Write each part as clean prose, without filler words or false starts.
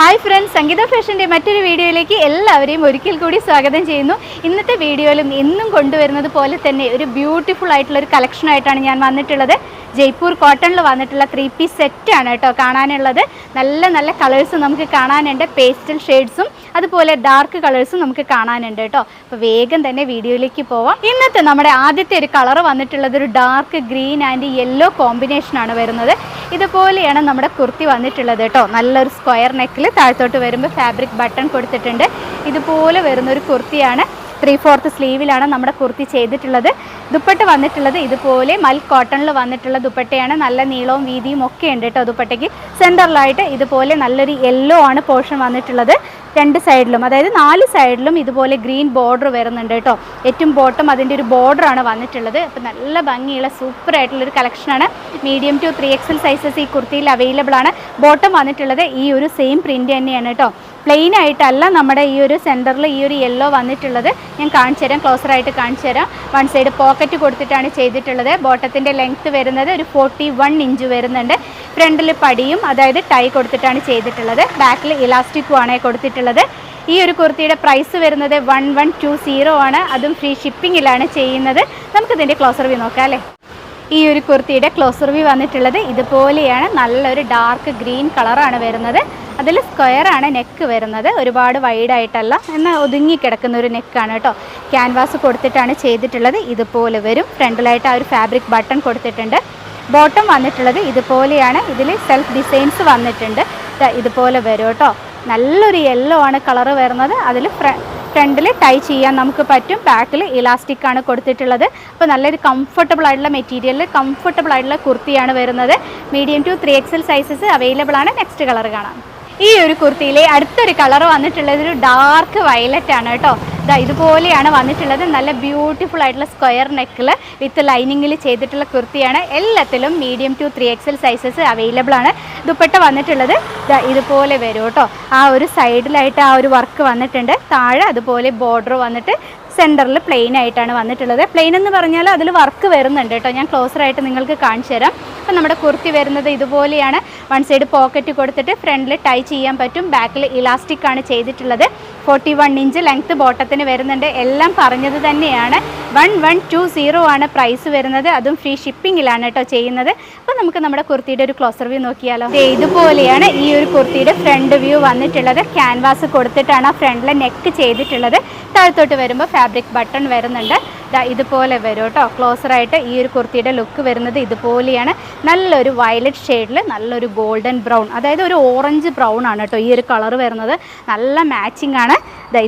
Hi friends, സംഗീത ഫാഷൻ്റെ മറ്റൊരു വീഡിയോയിലേക്ക് എല്ലാവരെയും ഒരിക്കൽ കൂടി സ്വാഗതം ചെയ്യുന്നു. ഇന്നത്തെ വീഡിയോയിലും എന്നും കൊണ്ടുവരുന്നത് പോലെ തന്നെ ഒരു ബ്യൂട്ടിഫുൾ ആയിട്ടുള്ള ഒരു കളക്ഷനായിട്ടാണ് ഞാൻ വന്നിട്ടുള്ളത്. ജയ്പൂർ കോട്ടണിൽ വന്നിട്ടുള്ള 3 പീസ് സെറ്റാണ് കേട്ടോ കാണാനുള്ളത്. നല്ല നല്ല കളേഴ്സ് നമുക്ക് കാണാനുണ്ട്, പേസ്റ്റൽ ഷെയ്ഡ്സും അതുപോലെ ഡാർക്ക് കളേഴ്സും നമുക്ക് കാണാനുണ്ട് കേട്ടോ. അപ്പോൾ വേഗം തന്നെ വീഡിയോയിലേക്ക് പോവാം. ഇന്നത്തെ നമ്മുടെ ആദ്യത്തെ ഒരു കളർ വന്നിട്ടുള്ളത് ഒരു ഡാർക്ക് ഗ്രീൻ ആൻഡ് യെല്ലോ കോമ്പിനേഷനാണ് വരുന്നത്. ഇതുപോലെയാണ് നമ്മുടെ കുർത്തി വന്നിട്ടുള്ളത് കേട്ടോ. നല്ലൊരു സ്ക്വയർ നെക്കിൽ താഴത്തോട്ട് വരുമ്പോൾ ഫാബ്രിക് ബട്ടൺ കൊടുത്തിട്ടുണ്ട്. ഇതുപോലെ വരുന്നൊരു കുർത്തിയാണ്. 3/4 സ്ലീവിലാണ് നമ്മുടെ കുർത്തി ചെയ്തിട്ടുള്ളത്. ദുപ്പട്ട വന്നിട്ടുള്ളത് ഇതുപോലെ മൽ കോട്ടണിൽ വന്നിട്ടുള്ള ദുപ്പട്ടയാണ്. നല്ല നീളവും വീതിയും ഒക്കെ ഉണ്ട് കേട്ടോ. ദുപ്പട്ടയ്ക്ക് സെൻറ്ററിലായിട്ട് ഇതുപോലെ നല്ലൊരു യെല്ലോ ആണ് പോർഷൻ വന്നിട്ടുള്ളത്. 2 സൈഡിലും, അതായത് 4 സൈഡിലും ഇതുപോലെ ഗ്രീൻ ബോർഡർ വരുന്നുണ്ട് കേട്ടോ. ഏറ്റവും ബോട്ടം അതിൻ്റെ ഒരു ബോർഡറാണ് വന്നിട്ടുള്ളത്. അപ്പോൾ നല്ല ഭംഗിയുള്ള സൂപ്പർ ആയിട്ടുള്ളൊരു കളക്ഷനാണ്. മീഡിയം ടു 3XL സൈസസ് ഈ കുർത്തിയിൽ അവൈലബിൾ ആണ്. ബോട്ടം വന്നിട്ടുള്ളത് ഈ ഒരു സെയിം പ്രിൻ്റ് തന്നെയാണ് കേട്ടോ. പ്ലെയിൻ ആയിട്ടല്ല നമ്മുടെ ഈ ഒരു സെൻറ്ററിൽ ഈ ഒരു യെല്ലോ വന്നിട്ടുള്ളത്. ഞാൻ കാണിച്ചു തരാം, ക്ലോസറായിട്ട് കാണിച്ചു തരാം. 1 സൈഡ് പോക്കറ്റ് കൊടുത്തിട്ടാണ് ചെയ്തിട്ടുള്ളത്. ബോട്ടത്തിൻ്റെ ലെങ്ത്ത് വരുന്നത് ഒരു 41 ഇഞ്ച് വരുന്നുണ്ട്. ഫ്രണ്ടിൽ പടിയും, അതായത് ടൈ കൊടുത്തിട്ടാണ് ചെയ്തിട്ടുള്ളത്. ബാക്കിൽ ഇലാസ്റ്റിക്കും ആണ് കൊടുത്തിട്ടുള്ളത്. ഈ ഒരു കുർത്തിയുടെ പ്രൈസ് വരുന്നത് 1120 ആണ്. അതും ഫ്രീ ഷിപ്പിങ്ങിലാണ് ചെയ്യുന്നത്. നമുക്കിതിൻ്റെ ക്ലോസർ വ്യൂ നോക്കാം അല്ലേ. ഈ ഒരു കുർത്തിയുടെ ക്ലോസർ വ്യൂ വന്നിട്ടുള്ളത് ഇതുപോലെയാണ്. നല്ലൊരു ഡാർക്ക് ഗ്രീൻ കളറാണ് വരുന്നത്. അതിൽ സ്ക്വയറാണ് നെക്ക് വരുന്നത്. ഒരുപാട് വൈഡായിട്ടല്ല, എന്നാൽ ഒതുങ്ങിക്കിടക്കുന്ന ഒരു നെക്കാണ് കേട്ടോ. ക്യാൻവാസ് കൊടുത്തിട്ടാണ് ചെയ്തിട്ടുള്ളത്. ഇതുപോലെ വരും. ഫ്രണ്ടിലായിട്ട് ആ ഒരു ഫാബ്രിക് ബട്ടൺ കൊടുത്തിട്ടുണ്ട്. ബോട്ടം വന്നിട്ടുള്ളത് ഇതുപോലെയാണ്. ഇതിൽ സെൽഫ് ഡിസൈൻസ് വന്നിട്ടുണ്ട്. ഇതുപോലെ വരും കേട്ടോ. നല്ലൊരു യെല്ലോ ആണ് കളറ് വരുന്നത്. അതിൽ ഫ്രണ്ടിൽ ടൈ ചെയ്യാൻ നമുക്ക് പറ്റും. ബാക്കിൽ ഇലാസ്റ്റിക് ആണ് കൊടുത്തിട്ടുള്ളത്. അപ്പോൾ നല്ലൊരു കംഫർട്ടബിൾ ആയിട്ടുള്ള മെറ്റീരിയലിൽ കംഫർട്ടബിൾ ആയിട്ടുള്ള കുർത്തിയാണ് വരുന്നത്. Medium to 3XL sizes available ആണ്. നെക്സ്റ്റ് കളർ കാണാം. ഈ ഒരു കുർത്തിയിലെ അടുത്തൊരു കളർ വന്നിട്ടുള്ളത് ഒരു ഡാർക്ക് വയലറ്റ് ആണ് കേട്ടോ. ഇതുപോലെയാണ് വന്നിട്ടുള്ളത്. നല്ല ബ്യൂട്ടിഫുൾ ആയിട്ടുള്ള സ്ക്വയർ നെക്കിൽ വിത്ത് ലൈനിങ്ങിൽ ചെയ്തിട്ടുള്ള കുർത്തിയാണ്. എല്ലാത്തിലും medium to 3XL sizes available ആണ്. ദുപ്പട്ട വന്നിട്ടുള്ളത് ഇതുപോലെ വരും കേട്ടോ. ആ ഒരു സൈഡിലായിട്ട് ആ ഒരു വർക്ക് വന്നിട്ടുണ്ട്. താഴെ അതുപോലെ ബോർഡർ വന്നിട്ട് സെൻറ്ററിൽ പ്ലെയിൻ ആയിട്ടാണ് വന്നിട്ടുള്ളത്. പ്ലെയിൻ എന്ന് പറഞ്ഞാൽ അതിൽ വർക്ക് വരുന്നുണ്ട് കേട്ടോ. ഞാൻ ക്ലോസറായിട്ട് നിങ്ങൾക്ക് കാണിച്ചു തരാം. അപ്പം നമ്മുടെ കുർത്തി വരുന്നത് ഇതുപോലെയാണ്. 1 സൈഡ് പോക്കറ്റ് കൊടുത്തിട്ട് ഫ്രണ്ടിൽ ടൈ ചെയ്യാൻ പറ്റും. ബാക്കിൽ ഇലാസ്റ്റിക് ആണ് ചെയ്തിട്ടുള്ളത്. 41 ഇഞ്ച് ലെങ്ത്ത് ബോട്ടത്തിന് വരുന്നുണ്ട്. എല്ലാം പറഞ്ഞത് തന്നെയാണ്. 1120 ആണ് പ്രൈസ് വരുന്നത്. അതും ഫ്രീ ഷിപ്പിങ്ങിലാണ് കേട്ടോ ചെയ്യുന്നത്. അപ്പോൾ നമുക്ക് നമ്മുടെ കുർത്തിയുടെ ഒരു ക്ലോസർ വ്യൂ നോക്കിയാലോ. ഇതുപോലെയാണ് ഈ ഒരു കുർത്തിയുടെ ഫ്രണ്ട് വ്യൂ വന്നിട്ടുള്ളത്. ക്യാൻവാസ് കൊടുത്തിട്ടാണ് ആ ഫ്രണ്ടിലെ നെക്ക് ചെയ്തിട്ടുള്ളത്. താഴത്തോട്ട് വരുമ്പോൾ ഫാബ്രിക് ബട്ടൺ വരുന്നുണ്ട്. ഇതുപോലെ വരും കേട്ടോ. ക്ലോസറായിട്ട് ഈ ഒരു കുർത്തിയുടെ ലുക്ക് വരുന്നത് ഇതുപോലെയാണ്. നല്ലൊരു വയലറ്റ് ഷെയ്ഡിൽ നല്ലൊരു ഗോൾഡൻ ബ്രൗൺ, അതായത് ഒരു ഓറഞ്ച് ബ്രൗൺ ആണ് കേട്ടോ ഈ ഒരു കളർ വരുന്നത്. നല്ല മാച്ചിങ് ആണ്.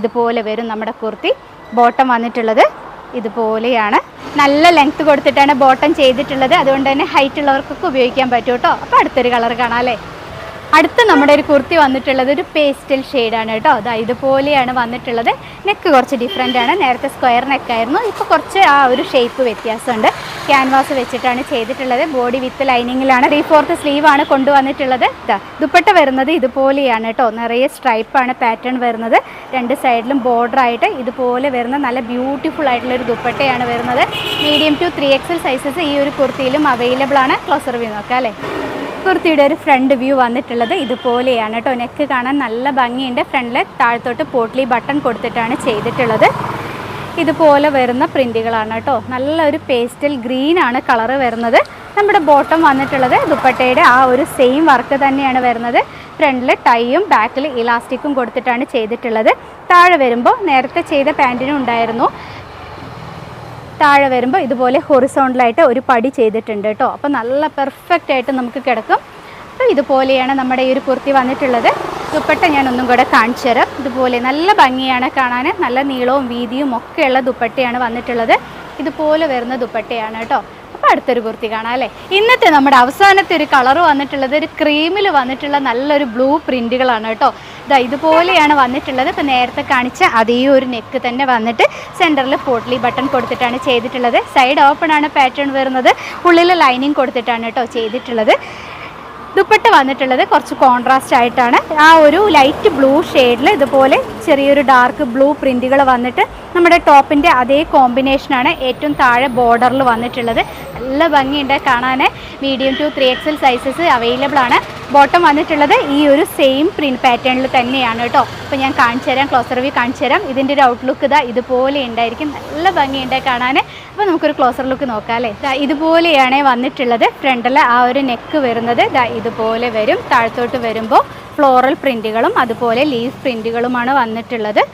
ഇതുപോലെ വരും നമ്മുടെ കുർത്തി. ബോട്ടം വന്നിട്ടുള്ളത് ഇതുപോലെയാണ്. നല്ല ലെങ്ത്ത് കൊടുത്തിട്ടാണ് ബോട്ടം ചെയ്തിട്ടുള്ളത്. അതുകൊണ്ട് തന്നെ ഹൈറ്റ് ഉള്ളവർക്കൊക്കെ ഉപയോഗിക്കാൻ പറ്റും കേട്ടോ. അപ്പോൾ അടുത്തൊരു കളർ കാണാം അല്ലേ. അടുത്ത നമ്മുടെ ഒരു കുർത്തി വന്നിട്ടുള്ളത് ഒരു പേസ്റ്റൽ ഷെയ്ഡാണ് കേട്ടോ. ഇതുപോലെയാണ് വന്നിട്ടുള്ളത്. നെക്ക് കുറച്ച് ഡിഫറെൻ്റ് ആണ്. നേരത്തെ സ്ക്വയർ നെക്കായിരുന്നു, ഇപ്പോൾ കുറച്ച് ആ ഒരു ഷേപ്പ് വ്യത്യാസമുണ്ട്. ക്യാൻവാസ് വെച്ചിട്ടാണ് ചെയ്തിട്ടുള്ളത്. Body with ലൈനിങ്ങിലാണ്. 3/4 സ്ലീവാണ് കൊണ്ടുവന്നിട്ടുള്ളത്. ദുപ്പട്ട വരുന്നത് ഇതുപോലെയാണ് കേട്ടോ. നിറയെ സ്ട്രൈപ്പാണ് പാറ്റേൺ വരുന്നത്. 2 സൈഡിലും ബോർഡറായിട്ട് ഇതുപോലെ വരുന്ന നല്ല ബ്യൂട്ടിഫുൾ ആയിട്ടുള്ളൊരു ദുപ്പട്ടയാണ് വരുന്നത്. മീഡിയം ടു 3XL സൈസസ് ഈ ഒരു കുർത്തിയിലും അവൈലബിൾ ആണ്. ക്ലോസർ വ്യൂ നോക്കാം അല്ലേ. കുർത്തിയുടെ ഒരു ഫ്രണ്ട് വ്യൂ വന്നിട്ടുള്ളത് ഇതുപോലെയാണ് കേട്ടോ. നെക്ക് കാണാൻ നല്ല ഭംഗിയുണ്ട്. ഫ്രണ്ടിൽ താഴത്തോട്ട് പോട്ട്ലി ബട്ടൺ കൊടുത്തിട്ടാണ് ചെയ്തിട്ടുള്ളത്. ഇതുപോലെ വരുന്ന പ്രിൻറ്റുകളാണ് കേട്ടോ. നല്ലൊരു പേസ്റ്റൽ ഗ്രീൻ ആണ് കളറ് വരുന്നത്. നമ്മുടെ ബോട്ടം വന്നിട്ടുള്ളത് ദുപ്പട്ടയുടെ ആ ഒരു സെയിം വർക്ക് തന്നെയാണ് വരുന്നത്. ഫ്രണ്ടിൽ ടൈയും ബാക്കിൽ ഇലാസ്റ്റിക്കും കൊടുത്തിട്ടാണ് ചെയ്തിട്ടുള്ളത്. താഴെ വരുമ്പോൾ നേരത്തെ ചെയ്ത പാൻറ്റിനും ഉണ്ടായിരുന്നു. താഴെ വരുമ്പോൾ ഇതുപോലെ ഹൊറിസോണ്ടലായിട്ട് ഒരു പടി ചെയ്തിട്ടുണ്ട് കേട്ടോ. അപ്പോൾ നല്ല പെർഫെക്റ്റ് ആയിട്ട് നമുക്ക് കിടക്കും. അപ്പോൾ ഇതുപോലെയാണ് നമ്മുടെ ഈ ഒരു കുർത്തി വന്നിട്ടുള്ളത്. ദുപ്പട്ട ഞാൻ ഒന്നും കൂടെ കാണിച്ചു തരാം. ഇതുപോലെ നല്ല ഭംഗിയാണ് കാണാൻ. നല്ല നീളവും വീതിയും ഒക്കെയുള്ള ദുപ്പട്ടയാണ് വന്നിട്ടുള്ളത്. ഇതുപോലെ വരുന്ന ദുപ്പട്ടയാണ് കേട്ടോ. അപ്പോൾ അടുത്തൊരു കുർത്തി കാണാം അല്ലേ. ഇന്നത്തെ നമ്മുടെ അവസാനത്തെ ഒരു കളർ വന്നിട്ടുള്ളത് ഒരു ക്രീമിൽ വന്നിട്ടുള്ള നല്ലൊരു ബ്ലൂ പ്രിൻറ്റുകളാണ് കേട്ടോ. ഇതുപോലെയാണ് വന്നിട്ടുള്ളത്. ഇപ്പോൾ നേരത്തെ കാണിച്ച അതേ ഒരു നെക്ക് തന്നെ വന്നിട്ട് സെൻറ്ററിൽ പോട്ട്ലി ബട്ടൺ കൊടുത്തിട്ടാണ് ചെയ്തിട്ടുള്ളത്. സൈഡ് ഓപ്പൺ ആണ് പാറ്റേൺ വരുന്നത്. ഉള്ളിൽ ലൈനിങ് കൊടുത്തിട്ടാണ് കേട്ടോ ചെയ്തിട്ടുള്ളത്. ദുപ്പട്ട വന്നിട്ടുള്ളത് കുറച്ച് കോൺട്രാസ്റ്റ് ആയിട്ടാണ്. ആ ഒരു ലൈറ്റ് ബ്ലൂ ഷെയ്ഡിൽ ഇതുപോലെ ചെറിയൊരു ഡാർക്ക് ബ്ലൂ പ്രിൻറ്റുകൾ വന്നിട്ട് നമ്മുടെ ടോപ്പിൻ്റെ അതേ കോമ്പിനേഷനാണ് ഏറ്റവും താഴെ ബോർഡറിൽ വന്നിട്ടുള്ളത്. നല്ല ഭംഗിയുണ്ട് കാണാൻ. Medium to 3XL sizes available ആണ്. ബോട്ടം വന്നിട്ടുള്ളത് ഈ ഒരു സെയിം പ്രിൻറ്റ് പാറ്റേണിൽ തന്നെയാണ് കേട്ടോ. അപ്പോൾ ഞാൻ കാണിച്ചു തരാം, ക്ലോസർ വ്യൂ കാണിച്ചു തരാം. ഇതിൻ്റെ ഒരു ഔട്ട്ലുക്ക് ഇതാ ഇതുപോലെ ഉണ്ടായിരിക്കും, നല്ല ഭംഗിയുണ്ട് കാണാൻ. അപ്പോൾ നമുക്കൊരു ക്ലോസർ ലുക്ക് നോക്കാം അല്ലേ. ഇതുപോലെയാണ് വന്നിട്ടുള്ളത്. ഫ്രണ്ടിൽ ആ ഒരു നെക്ക് വരുന്നത് ഇതുപോലെ വരും. താഴത്തോട്ട് വരുമ്പോൾ ഫ്ലോറൽ പ്രിൻറ്റുകളും അതുപോലെ ലീഫ് പ്രിൻറ്റുകളുമാണ് വന്നിട്ടുള്ളത്.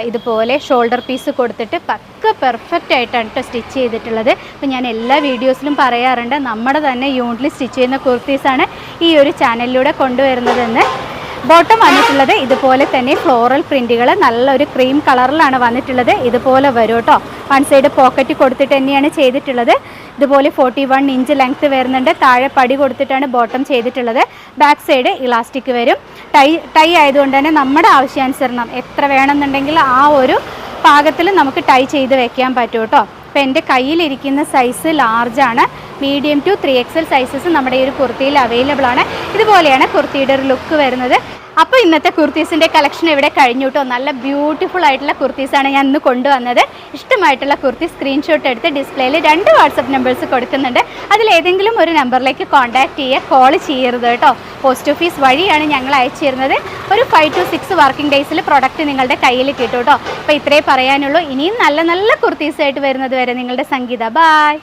ഇതുപോലെ ഷോൾഡർ പീസ് കൊടുത്തിട്ട് പക്ക പെർഫെക്റ്റ് ആയിട്ടാണ് കേട്ടോ സ്റ്റിച്ച് ചെയ്തിട്ടുള്ളത്. അപ്പോൾ ഞാൻ എല്ലാ വീഡിയോസിലും പറയാറുണ്ട്, നമ്മുടെ തന്നെ യൂണിറ്റിൽ സ്റ്റിച്ച് ചെയ്യുന്ന കുർത്തീസാണ് ഈ ഒരു ചാനലിലൂടെ കൊണ്ടുവരുന്നതെന്ന്. ബോട്ടം വന്നിട്ടുള്ളത് ഇതുപോലെ തന്നെ ഫ്ലോറൽ പ്രിൻറ്റുകൾ നല്ലൊരു ക്രീം കളറിലാണ് വന്നിട്ടുള്ളത്. ഇതുപോലെ വരും കേട്ടോ. വൺ സൈഡ് പോക്കറ്റ് കൊടുത്തിട്ട് തന്നെയാണ് ചെയ്തിട്ടുള്ളത്. ഇതുപോലെ 41 ഇഞ്ച് ലെങ്ത്ത് വരുന്നുണ്ട്. താഴെ പടി കൊടുത്തിട്ടാണ് ബോട്ടം ചെയ്തിട്ടുള്ളത്. ബാക്ക് സൈഡ് ഇലാസ്റ്റിക് വരും. ടൈ ആയതുകൊണ്ട് തന്നെ നമ്മുടെ ആവശ്യാനുസരണം എത്ര വേണമെന്നുണ്ടെങ്കിൽ ആ ഒരു പാകത്തിൽ നമുക്ക് ടൈ ചെയ്ത് വെക്കാൻ പറ്റും കേട്ടോ. അപ്പോൾ എൻ്റെ കയ്യിലിരിക്കുന്ന സൈസ് ലാർജാണ്. മീഡിയം ടു 3XL സൈസസ് നമ്മുടെ ഈ ഒരു കുർത്തിയിൽ അവൈലബിൾ ആണ്. ഇതുപോലെയാണ് കുർത്തിയുടെ ഒരു ലുക്ക് വരുന്നത്. അപ്പോൾ ഇന്നത്തെ കുർത്തീസിൻ്റെ കളക്ഷൻ ഇവിടെ കഴിഞ്ഞു കേട്ടോ. നല്ല ബ്യൂട്ടിഫുൾ ആയിട്ടുള്ള കുർത്തീസാണ് ഞാൻ ഇന്ന് കൊണ്ടുവന്നത്. ഇഷ്ടമായിട്ടുള്ള കുർത്തി സ്ക്രീൻഷോട്ട് എടുത്ത് ഡിസ്പ്ലേയിൽ 2 വാട്സപ്പ് നമ്പേഴ്സ് കൊടുക്കുന്നുണ്ട്. അതിലേതെങ്കിലും ഒരു നമ്പറിലേക്ക് കോൺടാക്റ്റ് ചെയ്യുക, കോൾ ചെയ്യരുത് കേട്ടോ. പോസ്റ്റ് ഓഫീസ് വഴിയാണ് ഞങ്ങൾ അയച്ചു തരുന്നത്. ഒരു 5 to 6 വർക്കിംഗ് ഡേയ്സിൽ പ്രൊഡക്റ്റ് നിങ്ങളുടെ കയ്യിൽ കിട്ടും കേട്ടോ. അപ്പോൾ ഇത്രേ പറയാനുള്ളൂ. ഇനിയും നല്ല നല്ല കുർത്തീസായിട്ട് വരുന്നത് വരെ നിങ്ങളുടെ സംഗീത. ബായ്.